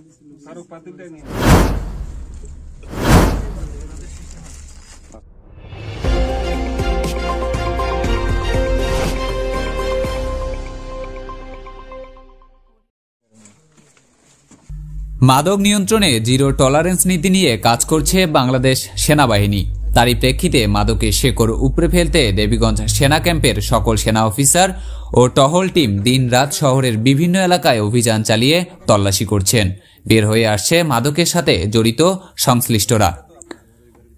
মাদক নিয়ন্ত্রণে zero tolerance নীতি নিয়ে কাজ করছে বাংলাদেশ সেনাবাহিনী। তারই প্রেক্ষিতে মাদকের শেকড় উপড়ে ফেলতে দেবীগঞ্জ সেনা ক্যাম্পের সকল সেনা অফিসার ও টহল টিম দিনরাত শহরের বিভিন্ন এলাকায় অভিযান চালিয়ে তল্লাশি করছেন। বের হয়ে আসছে মাদকের সাথে জড়িত সংশ্লিষ্টরা।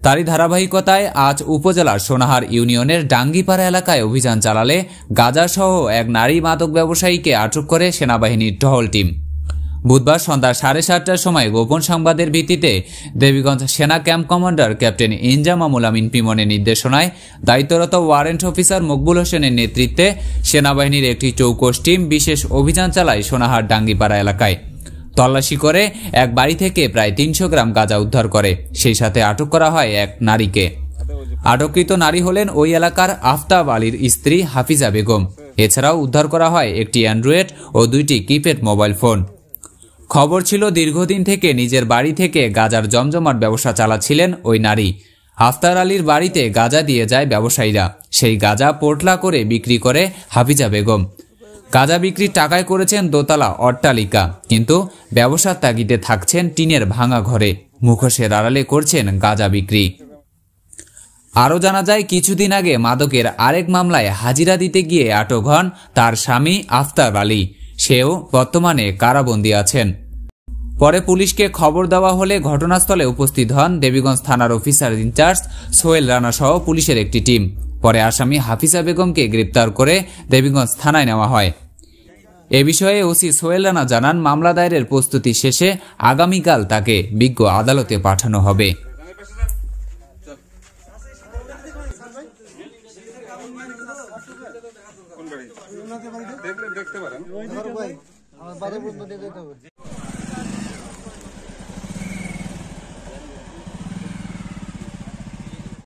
তারই ধারাবাহিকতায় আজ উপজেলার সোনাহার ইউনিয়নের ডাঙ্গিপাড়া এলাকায় অভিযান চালালে গাঁজাসহ এক নারী মাদক ব্যবসায়ীকে আটক করে সেনাবাহিনীর টহল টিম। বুধবার সন্ধ্যা 7:30টার সময় গোপন সংবাদের ভিত্তিতে দেবীগঞ্জ সেনা ক্যাম্প কমান্ডার ক্যাপ্টেন ইনজামামুল আমিন পিমনের নির্দেশনায় দায়িত্বরত ওয়ারেন্ট অফিসার মকবুল হোসেনের নেতৃত্বে সেনাবাহিনীর একটি চৌকস টিম বিশেষ অভিযান চালায় সোনাহার ডাঙ্গিপাড়া এলাকায়। তল্লাশি করে এক বাড়ি থেকে প্রায় 300 গ্রাম গাঁজা উদ্ধার করে, সেই সাথে আটক করা হয় এক নারীকে। আটককৃত নারী হলেন ওই এলাকার আফতাব আলীর স্ত্রী হাফিজা বেগম। এছাড়াও উদ্ধার করা হয় একটি অ্যান্ড্রয়েড ও 2টি কিপ্যাড মোবাইল ফোন। খবর ছিল দীর্ঘদিন থেকে নিজের বাড়ি থেকে গাঁজার জমজমাট ব্যবসা চালাচ্ছিলেন ওই নারী। আফতার আলীর বাড়িতে গাঁজা দিয়ে যায় ব্যবসায়ীরা, সেই গাঁজা পোটলা করে বিক্রি করে হাফিজা বেগম। গাঁজা বিক্রির টাকায় করেছেন দোতলা অট্টালিকা, কিন্তু ব্যবসার তাগিদে থাকছেন টিনের ভাঙা ঘরে, মুখোশের আড়ালে করছেন গাঁজা বিক্রি। আরও জানা যায়, কিছুদিন আগে মাদকের আরেক মামলায় হাজিরা দিতে গিয়ে আটক হন তার স্বামী আফতাব আলী। সেও বর্তমানে কারাবন্দী আছেন। পরে পুলিশকে খবর দেওয়া হলে ঘটনাস্থলে উপস্থিত হন দেবীগঞ্জ থানার অফিসার ইনচার্জ সোহেল রানা সহ পুলিশের একটি টিম। পরে আসামি হাফিজা বেগমকে গ্রেপ্তার করে দেবীগঞ্জ থানায় নেওয়া হয়। এ বিষয়ে ওসি সোহেল রানা জানান, মামলা দায়েরের প্রস্তুতি শেষে আগামীকাল তাকে বিজ্ঞ আদালতে পাঠানো হবে। দেখতে পারেন।